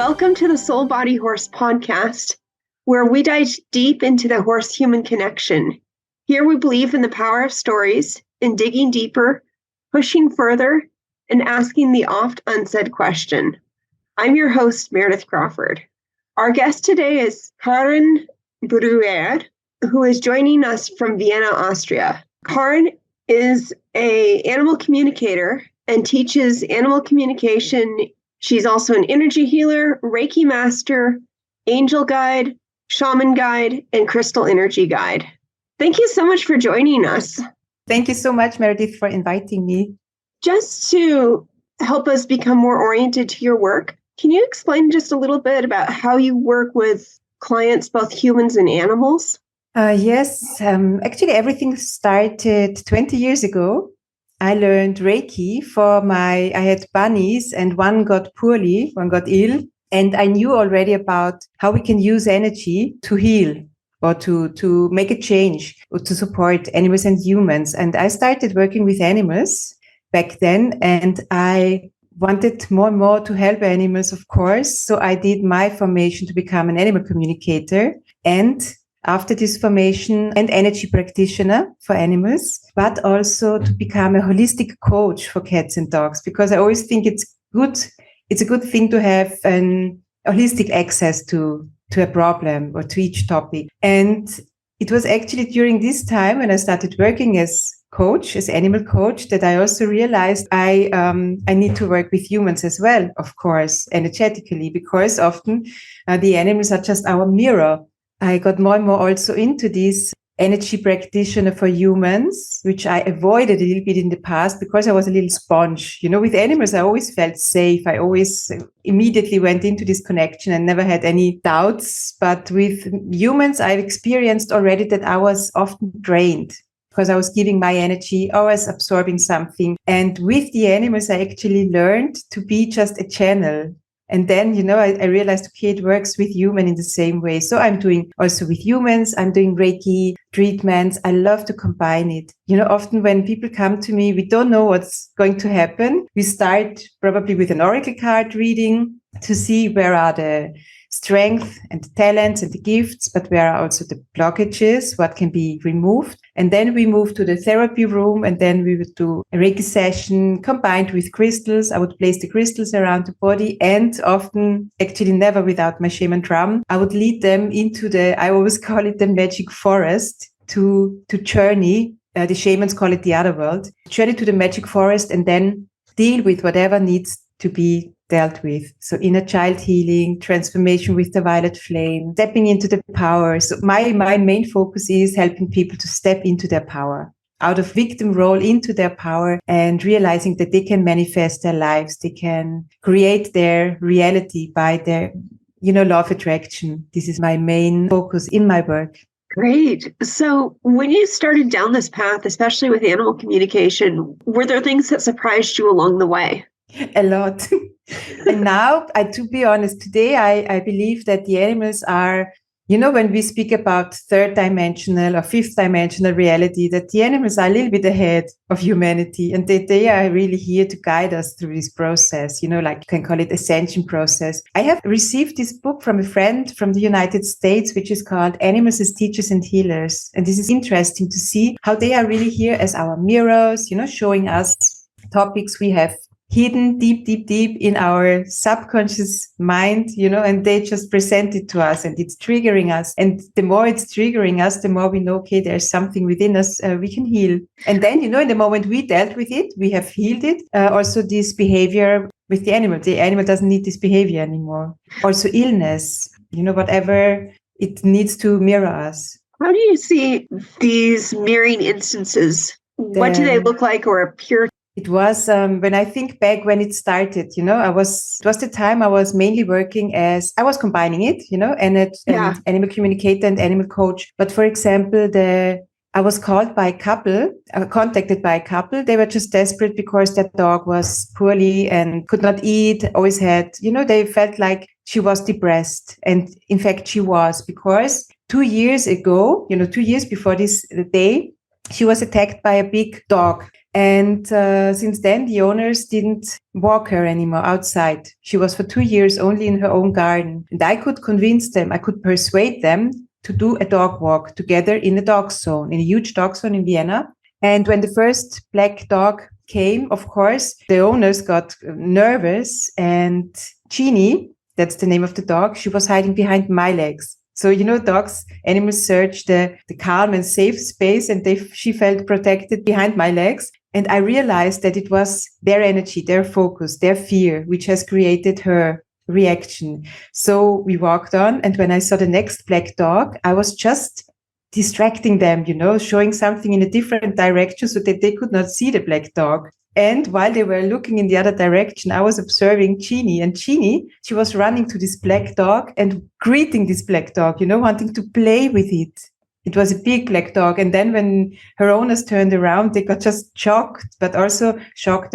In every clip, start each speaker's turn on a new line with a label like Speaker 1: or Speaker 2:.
Speaker 1: Welcome to the SoulBodyHorse Podcast, where we dive deep into the horse-human connection. Here we believe in the power of stories, in digging deeper, pushing further, and asking the oft-unsaid question. I'm your host, Meredith Crawford. Our guest today is Karin Bruère, who is joining us from Vienna, Austria. Karin is an animal communicator and teaches animal communication. She's also an energy healer, Reiki master, angel guide, shaman guide, and crystal energy guide. Thank you so much for joining us.
Speaker 2: Thank you so much, Meredith, for inviting me.
Speaker 1: Just to help us become more oriented to your work, can you explain just a little bit about how you work with clients, both humans and animals?
Speaker 2: Yes, actually everything started 20 years ago. I learned Reiki I had bunnies and one got poorly, one got ill. And I knew already about how we can use energy to heal or to make a change or to support animals and humans. And I started working with animals back then, and I wanted more and more to help animals, of course. So I did my formation to become an animal communicator. And after this formation, an energy practitioner for animals, but also to become a holistic coach for cats and dogs, because I always think it's a good thing to have an holistic access to a problem or to each topic. And it was actually during this time when I started working as animal coach, that I also realized I need to work with humans as well, of course, energetically, because often the animals are just our mirror. I got more and more also into this energy practitioner for humans, which I avoided a little bit in the past because I was a little sponge. You know, with animals, I always felt safe. I always immediately went into this connection and never had any doubts. But with humans, I've experienced already that I was often drained because I was giving my energy, I was absorbing something. And with the animals, I actually learned to be just a channel. And then, I realized, okay, it works with human in the same way. So I'm doing also with humans, I'm doing Reiki treatments. I love to combine it. Often when people come to me, we don't know what's going to happen. We start probably with an oracle card reading to see where are the strength and the talents and the gifts, but where are also the blockages, what can be removed. And then we move to the therapy room, and then we would do a Reiki session combined with crystals. I would place the crystals around the body, and often, actually never without my shaman drum, I would lead them into I always call it the magic forest, to journey. The shamans call it the other world. Journey to the magic forest and then deal with whatever needs to be dealt with. So inner child healing, transformation with the violet flame, stepping into the power. So my main focus is helping people to step into their power, out of victim role into their power, and realizing that they can manifest their lives. They can create their reality by their, law of attraction. This is my main focus in my work.
Speaker 1: Great. So when you started down this path, especially with animal communication, were there things that surprised you along the way?
Speaker 2: A lot. And now, to be honest, today I believe that the animals are, when we speak about third dimensional or fifth dimensional reality, that the animals are a little bit ahead of humanity, and they are really here to guide us through this process, like you can call it ascension process. I have received this book from a friend from the United States, which is called Animals as Teachers and Healers. And this is interesting to see how they are really here as our mirrors, showing us topics we have hidden deep in our subconscious mind, and they just present it to us, and it's triggering us. And the more it's triggering us, the more we know, okay, there's something within us we can heal. And then, in the moment we dealt with it, we have healed it. Also this behavior with the animal doesn't need this behavior anymore. Also illness, whatever it needs to mirror us.
Speaker 1: How do you see these mirroring instances? What do they look like or appear?
Speaker 2: It was when I think back when it started, it was the time I was mainly working I was combining it, and animal communicator and animal coach. But for example, I was contacted by a couple. They were just desperate because their dog was poorly and could not eat, always had, they felt like she was depressed. And in fact, she was, because 2 years ago, 2 years before this day, she was attacked by a big dog. And since then, the owners didn't walk her anymore outside. She was for 2 years only in her own garden. And I could convince them, I could persuade them to do a dog walk together in a dog zone, in a huge dog zone in Vienna. And when the first black dog came, of course, the owners got nervous, and Jeannie, that's the name of the dog, she was hiding behind my legs. So, animals search the calm and safe space, and she felt protected behind my legs. And I realized that it was their energy, their focus, their fear, which has created her reaction. So we walked on, and when I saw the next black dog, I was just distracting them, showing something in a different direction so that they could not see the black dog. And while they were looking in the other direction, I was observing Jeannie. And Jeannie, she was running to this black dog and greeting this black dog, wanting to play with it. It was a big black dog. And then when her owners turned around, they got just shocked, but also shocked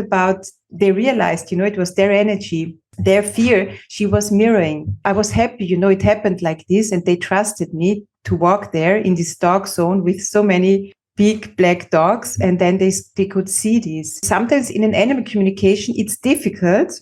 Speaker 2: they realized, it was their energy, their fear she was mirroring. I was happy, it happened like this. And they trusted me to walk there in this dog zone with so many big black dogs, and then they could see this. Sometimes in an animal communication, it's difficult.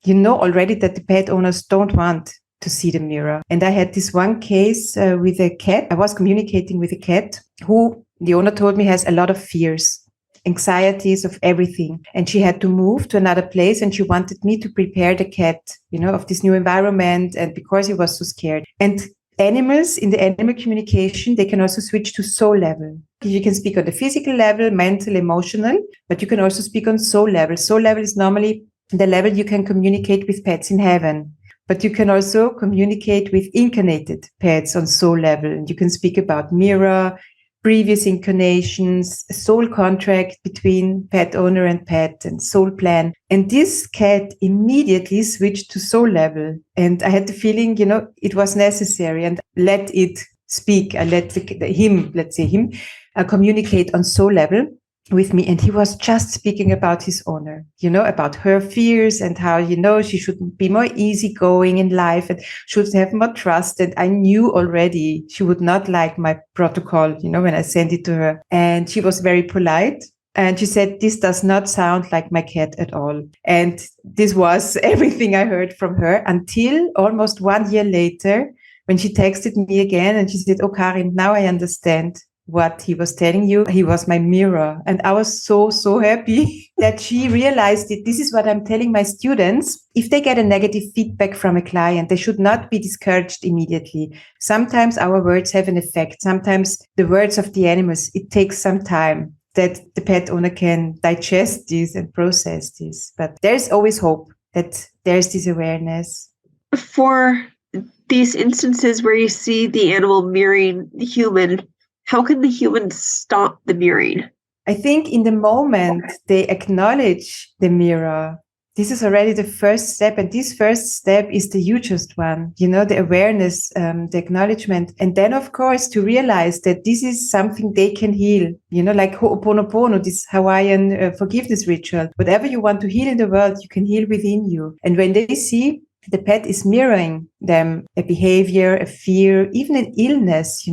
Speaker 2: Already that the pet owners don't want to see the mirror. And I had this one case with a cat. I was communicating with a cat who the owner told me has a lot of fears, anxieties of everything. And she had to move to another place, and she wanted me to prepare the cat, of this new environment, and because he was so scared. And animals in the animal communication, they can also switch to soul level. You can speak on the physical level, mental, emotional, but you can also speak on soul level. Soul level is normally the level you can communicate with pets in heaven, but you can also communicate with incarnated pets on soul level. And you can speak about mirror, previous incarnations, a soul contract between pet owner and pet, and soul plan. And this cat immediately switched to soul level. And I had the feeling, it was necessary, and let it speak. I let him communicate on soul level with me. And he was just speaking about his owner, about her fears and how, she should be more easygoing in life and should have more trust. And I knew already she would not like my protocol, when I sent it to her. And she was very polite. And she said, this does not sound like my cat at all. And this was everything I heard from her until almost 1 year later, when she texted me again and she said, oh, Karin, now I understand what he was telling you. He was my mirror. And I was so happy that she realized it. This is what I'm telling my students. If they get a negative feedback from a client, they should not be discouraged immediately. Sometimes our words have an effect. Sometimes the words of the animals, it takes some time that the pet owner can digest this and process this. But there's always hope that there's this awareness.
Speaker 1: For these instances where you see the animal mirroring the human, how can the human stop the mirroring?
Speaker 2: I think in the moment they acknowledge the mirror, this is already the first step. And this first step is the hugest one, the awareness, the acknowledgement. And then, of course, to realize that this is something they can heal, like Ho'oponopono, this Hawaiian forgiveness ritual. Whatever you want to heal in the world, you can heal within you. And when they see the pet is mirroring them, a behavior, a fear, even an illness,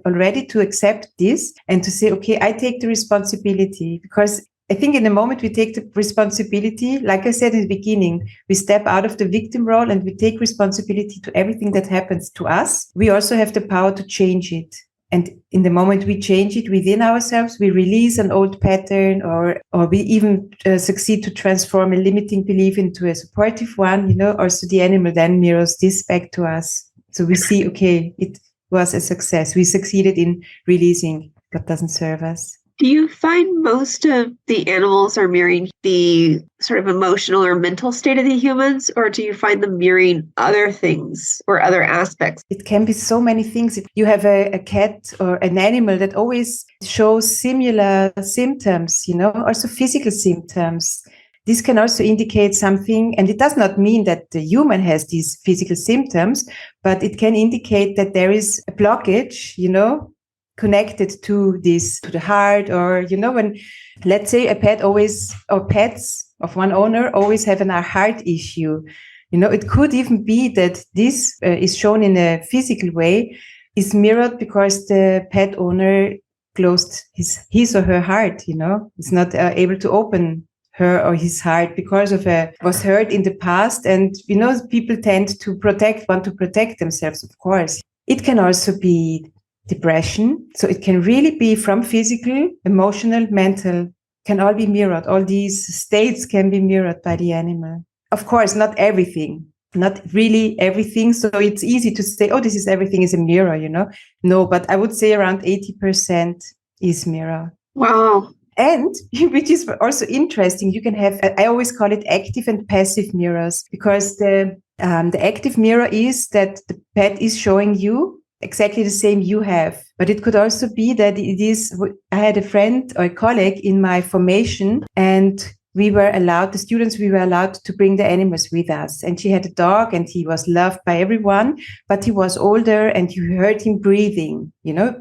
Speaker 2: already to accept this and to say, okay, I take the responsibility. Because I think in the moment we take the responsibility, like I said in the beginning, we step out of the victim role and we take responsibility to everything that happens to us. We also have the power to change it. And in the moment we change it within ourselves, we release an old pattern, or we even succeed to transform a limiting belief into a supportive one, also the animal then mirrors this back to us. So we see, okay, it was a success. We succeeded in releasing what doesn't serve us.
Speaker 1: Do you find most of the animals are mirroring the sort of emotional or mental state of the humans, or do you find them mirroring other things or other aspects?
Speaker 2: It can be so many things. If you have a cat or an animal that always shows similar symptoms, also physical symptoms, this can also indicate something. And it does not mean that the human has these physical symptoms, but it can indicate that there is a blockage, connected to this, to the heart, or, when, let's say, a pet always, or pets of one owner always have a heart issue. It could even be that this is shown in a physical way, is mirrored because the pet owner closed his or her heart, is not able to open her or his heart because of was hurt in the past. And, people tend to want to protect themselves, of course. It can also be depression. So it can really be from physical, emotional, mental, can all be mirrored. All these states can be mirrored by the animal. Of course, not everything, not really everything. So it's easy to say, oh, everything is a mirror, No, but I would say around 80% is mirror.
Speaker 1: Wow.
Speaker 2: And which is also interesting, you can have, I always call it active and passive mirrors, because the active mirror is that the pet is showing you exactly the same you have. But it could also be that I had a friend or a colleague in my formation, and the students were allowed to bring the animals with us. And she had a dog, and he was loved by everyone, but he was older and you heard him breathing.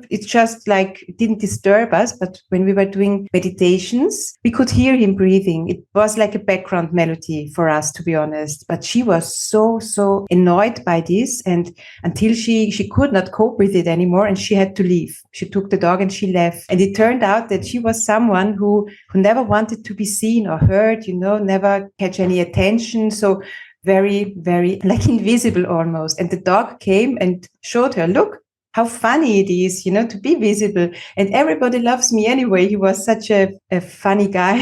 Speaker 2: It's just like, it didn't disturb us, but when we were doing meditations, we could hear him breathing. It was like a background melody for us, to be honest. But she was so annoyed by this, and until she could not cope with it anymore, and she had to leave. She took the dog and she left. And it turned out that she was someone who never wanted to be seen or heard, never catch any attention. So very, very like invisible almost. And the dog came and showed her, look how funny it is, to be visible. And everybody loves me anyway. He was such a funny guy.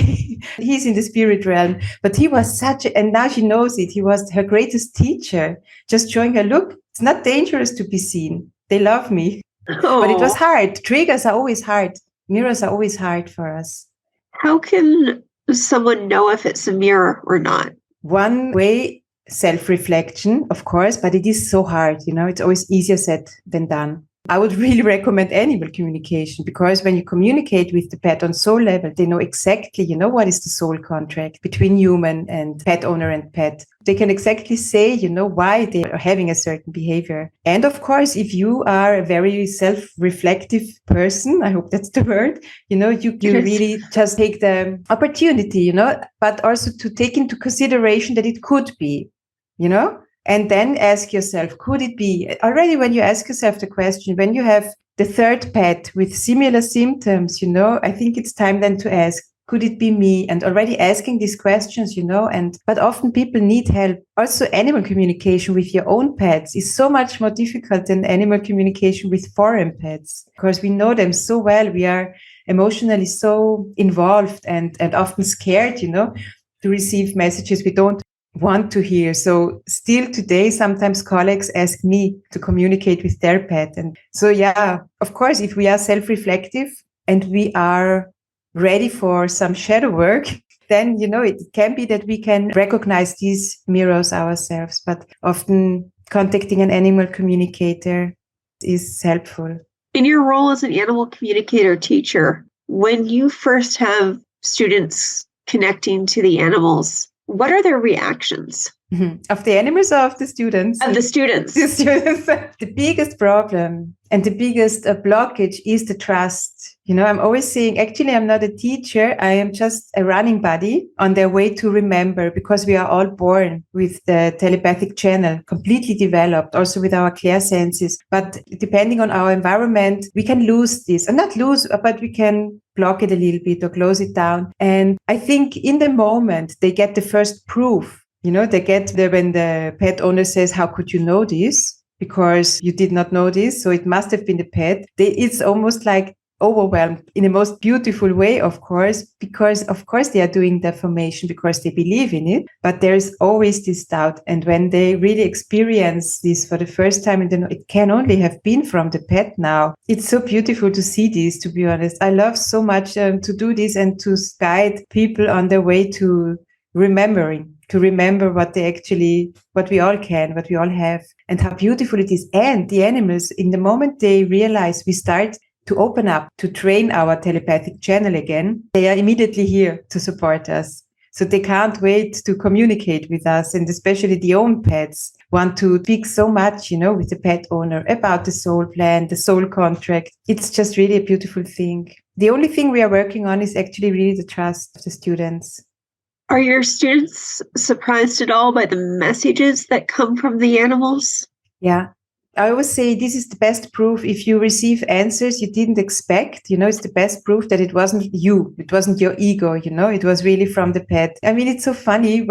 Speaker 2: He's in the spirit realm, but he was and now she knows it. He was her greatest teacher, just showing her, look, it's not dangerous to be seen. They love me. Oh. But it was hard. Triggers are always hard. Mirrors are always hard for us.
Speaker 1: How can someone know if it's a mirror or not?
Speaker 2: One way, self-reflection, of course, but it is so hard. It's always easier said than done. I would really recommend animal communication, because when you communicate with the pet on soul level, they know exactly, what is the soul contract between human and pet owner and pet. They can exactly say, why they are having a certain behavior. And of course, if you are a very self-reflective person, I hope that's the word, you really just take the opportunity, but also to take into consideration that it could be, and then ask yourself, could it be? Already when you ask yourself the question, when you have the third pet with similar symptoms, I think it's time then to ask, could it be me? And already asking these questions, but often people need help. Also, animal communication with your own pets is so much more difficult than animal communication with foreign pets, because we know them so well. We are emotionally so involved and often scared, to receive messages we don't want to hear. So still today, sometimes colleagues ask me to communicate with their pet. And so, of course, if we are self-reflective and we are ready for some shadow work, then, it can be that we can recognize these mirrors ourselves. But often contacting an animal communicator is helpful.
Speaker 1: In your role as an animal communicator teacher, when you first have students connecting to the animals, what are their reactions?
Speaker 2: Of the animals or of the students?
Speaker 1: Of the students.
Speaker 2: The students. The biggest problem and the biggest blockage is the trust. I'm always saying, actually, I'm not a teacher. I am just a running buddy on their way to remember, because we are all born with the telepathic channel completely developed, also with our clair senses. But depending on our environment, we can lose this, and not lose, but we can block it a little bit or close it down. And I think in the moment they get the first proof, they get when the pet owner says, how could you know this? Because you did not know this. So it must have been the pet. It's almost like overwhelmed in the most beautiful way, of course, because of course they are doing the formation because they believe in it, but there's always this doubt. And when they really experience this for the first time, and then it can only have been from the pet now, it's so beautiful to see this, to be honest. I love so much to do this and to guide people on their way to remember what we all can, what we all have, and how beautiful it is. And the animals, in the moment they realize we start to open up, to train our telepathic channel again, they are immediately here to support us. So they can't wait to communicate with us. And especially the own pets want to speak so much, with the pet owner about the soul plan, the soul contract. It's just really a beautiful thing. The only thing we are working on is actually really the trust of the students.
Speaker 1: Are your students surprised at all by the messages that come from the animals?
Speaker 2: Yeah. I always say this is the best proof. If you receive answers you didn't expect, it's the best proof that it wasn't you. It wasn't your ego, it was really from the pet. I mean, it's so funny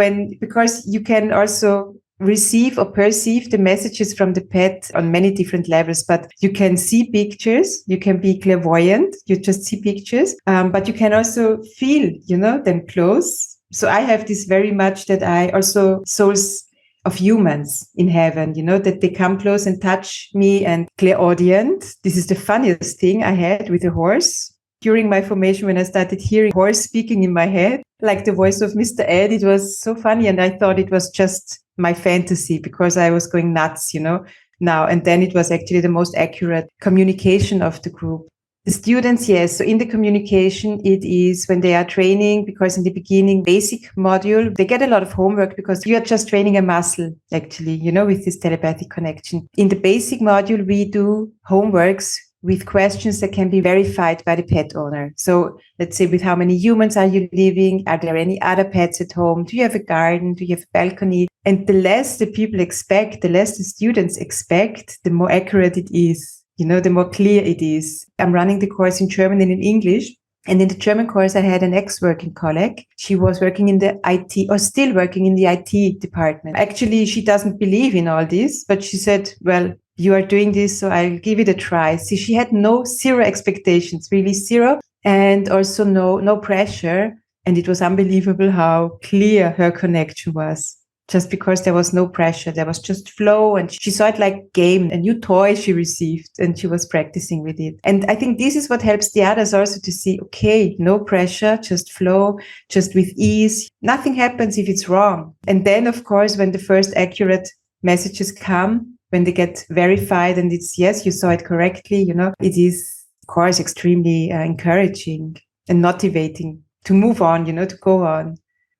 Speaker 2: because you can also receive or perceive the messages from the pet on many different levels, but you can see pictures, you can be clairvoyant, you just see pictures, but you can also feel, them close. So I have this very much that I also souls of humans in heaven, that they come close and touch me and clairaudient. This is the funniest thing I had with a horse. During my formation, when I started hearing horse speaking in my head, like the voice of Mr. Ed, it was so funny. And I thought it was just my fantasy because I was going nuts, now. And then it was actually the most accurate communication of the group. The students, yes. So in the communication, it is when they are training, because in the beginning, basic module, they get a lot of homework because you are just training a muscle, actually, with this telepathic connection. In the basic module, we do homeworks with questions that can be verified by the pet owner. So let's say, with how many humans are you living? Are there any other pets at home? Do you have a garden? Do you have a balcony? And the less the people expect, the less the students expect, the more accurate it is. The more clear it is. I'm running the course in German and in English. And in the German course, I had an ex-working colleague. She was working in the IT, or still working in the IT department. Actually, she doesn't believe in all this, but she said, well, you are doing this, so I'll give it a try. See, she had zero expectations, really zero, and also no pressure. And it was unbelievable how clear her connection was. Just because there was no pressure, there was just flow, and she saw it like game, a new toy she received, and she was practicing with it. And I think this is what helps the others also to see, okay, no pressure, just flow, just with ease. Nothing happens if it's wrong. And then, of course, when the first accurate messages come, when they get verified and it's, yes, you saw it correctly, it is, of course, extremely encouraging and motivating to move on, to go on.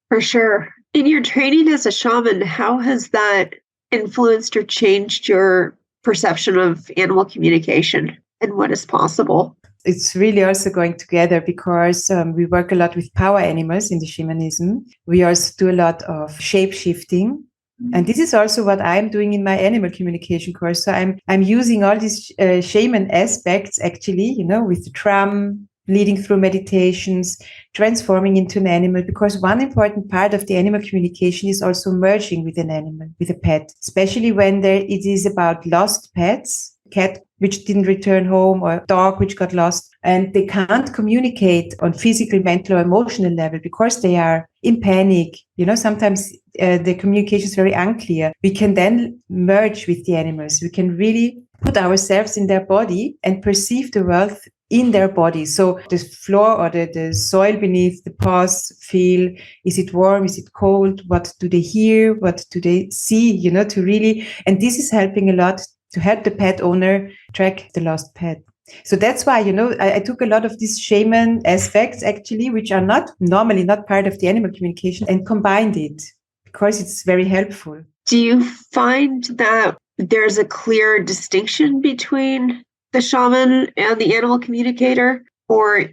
Speaker 1: For sure. In your training as a shaman, how has that influenced or changed your perception of animal communication and what is possible?
Speaker 2: It's really also going together because we work a lot with power animals in the shamanism. We also do a lot of shape shifting. And this is also what I'm doing in my animal communication course. So I'm using all these shaman aspects, actually, with the drum, leading through meditations, transforming into an animal, because one important part of the animal communication is also merging with an animal, with a pet, especially when it is about lost pets, cat which didn't return home or dog which got lost, and they can't communicate on physical, mental or emotional level because they are in panic. Sometimes the communication is very unclear. We can then merge with the animals. We can really put ourselves in their body and perceive the world in their body. So the floor or the soil beneath the paws feel, is it warm? Is it cold? What do they hear? What do they see? To really, and this is helping a lot to help the pet owner track the lost pet. So that's why, I took a lot of these shaman aspects, actually, which are normally not part of the animal communication, and combined it because it's very helpful.
Speaker 1: Do you find that there's a clear distinction between the shaman and the animal communicator, or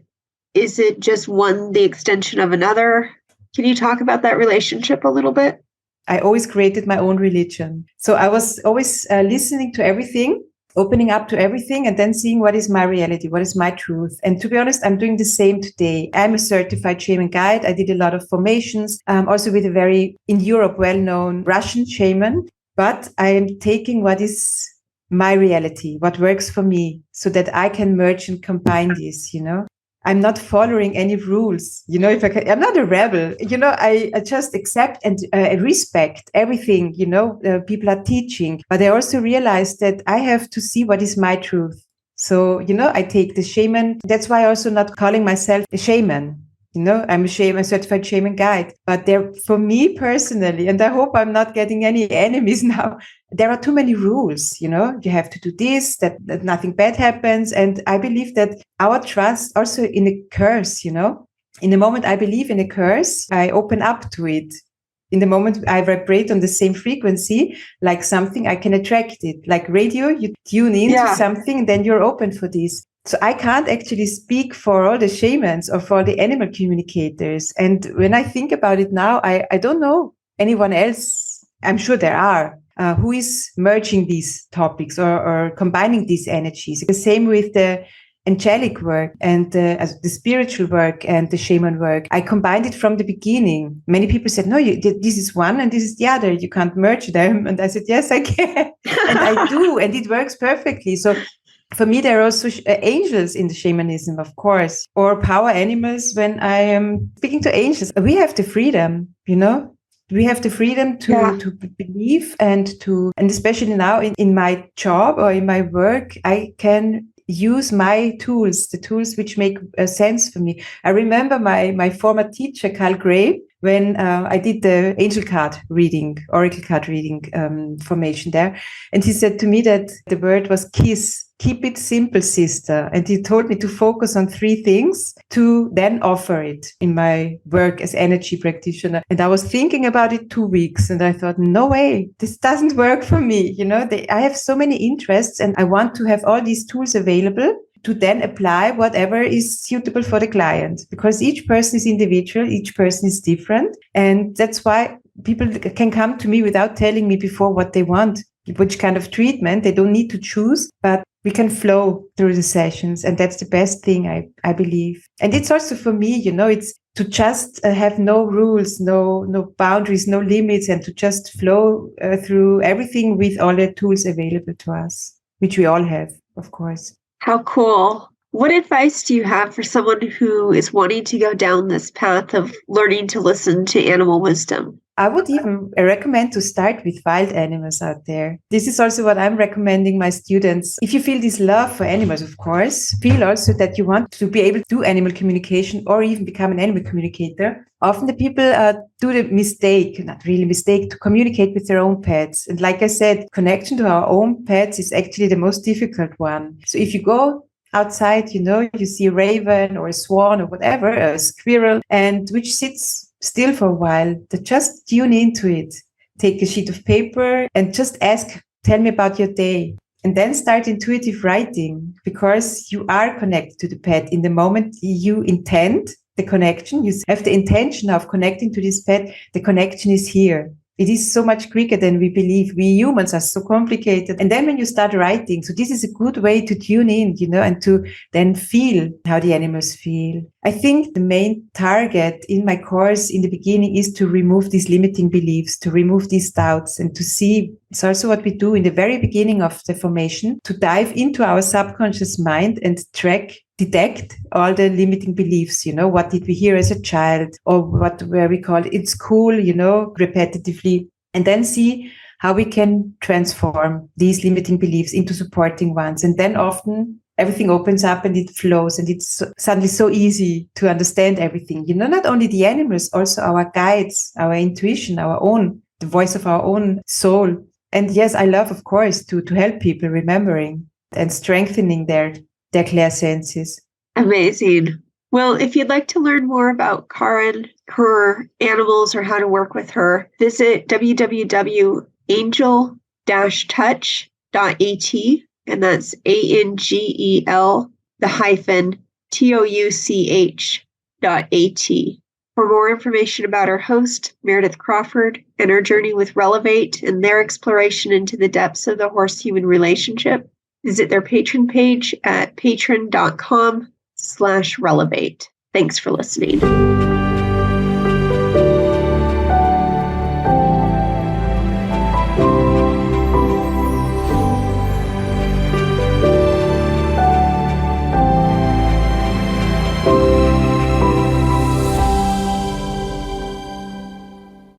Speaker 1: is it just one the extension of another? Can you talk about that relationship a little bit?
Speaker 2: I always created my own religion. So I was always listening to everything, opening up to everything, and then seeing what is my reality, what is my truth. And to be honest, I'm doing the same today. I'm a certified shaman guide. I did a lot of formations, also with a very, in Europe, well-known Russian shaman. But I am taking what is my reality, what works for me, so that I can merge and combine this, I'm not following any rules, I'm not a rebel, I just accept and respect everything, people are teaching, but I also realize that I have to see what is my truth. So, I take the shaman. That's why I'm also not calling myself a shaman. I'm a certified shaman guide. But for me personally, and I hope I'm not getting any enemies now, there are too many rules, you have to do this, that nothing bad happens. And I believe that our trust also in a curse, in the moment I believe in a curse, I open up to it. In the moment I vibrate on the same frequency, like something, I can attract it. Like radio, you tune into something, and then you're open for this. So I can't actually speak for all the shamans or for the animal communicators. And when I think about it now, I don't know anyone else. I'm sure there are who is merging these topics or combining these energies. The same with the angelic work and the spiritual work and the shaman work. I combined it from the beginning. Many people said, no, this is one and this is the other. You can't merge them. And I said, yes, I can. And I do. And it works perfectly. So for me, there are also angels in the shamanism, of course, or power animals. When I am speaking to angels, we have the freedom, we have the freedom to believe and especially now in my job or in my work, I can use my tools, the tools which make sense for me. I remember my former teacher, Carl Gray, when I did the angel card reading, oracle card reading formation there. And he said to me that the word was KISS. Keep it simple, sister. And he told me to focus on 3 things to then offer it in my work as energy practitioner. And I was thinking about it 2 weeks and I thought, no way, this doesn't work for me. I have so many interests and I want to have all these tools available to then apply whatever is suitable for the client, because each person is individual, each person is different. And that's why people can come to me without telling me before what they want, which kind of treatment. They don't need to choose, but we can flow through the sessions. And that's the best thing, I believe. And it's also for me, it's to just have no rules, no boundaries, no limits, and to just flow through everything with all the tools available to us, which we all have, of course.
Speaker 1: How cool. What advice do you have for someone who is wanting to go down this path of learning to listen to animal wisdom?
Speaker 2: I would even recommend to start with wild animals out there. This is also what I'm recommending my students. If you feel this love for animals, of course, feel also that you want to be able to do animal communication or even become an animal communicator. Often the people do the mistake, not really mistake, to communicate with their own pets. And like I said, connection to our own pets is actually the most difficult one. So if you go outside, you see a raven or a swan or whatever, a squirrel, and which sits still for a while, just tune into it. Take a sheet of paper and just ask, tell me about your day. And then start intuitive writing, because you are connected to the pet. In the moment you intend the connection, you have the intention of connecting to this pet, the connection is here. It is so much quicker than we believe. We humans are so complicated. And then when you start writing, so this is a good way to tune in, and to then feel how the animals feel. I think the main target in my course in the beginning is to remove these limiting beliefs, to remove these doubts, and to see, it's also what we do in the very beginning of the formation, to dive into our subconscious mind and detect all the limiting beliefs. What did we hear as a child, or where we call it in school, repetitively, and then see how we can transform these limiting beliefs into supporting ones. And then often everything opens up and it flows, and it's suddenly so easy to understand everything. Not only the animals, also our guides, our intuition, the voice of our own soul. And yes, I love, of course, to help people remembering and strengthening their clairsenses.
Speaker 1: Amazing. Well, if you'd like to learn more about Karin, her animals, or how to work with her, visit www.angel-touch.at, and that's ANGEL-TOUCH.AT. For more information about our host, Meredith Crawford, and her journey with Relevate and their exploration into the depths of the horse-human relationship, visit their patron page at patron.com/relevate. Thanks for listening.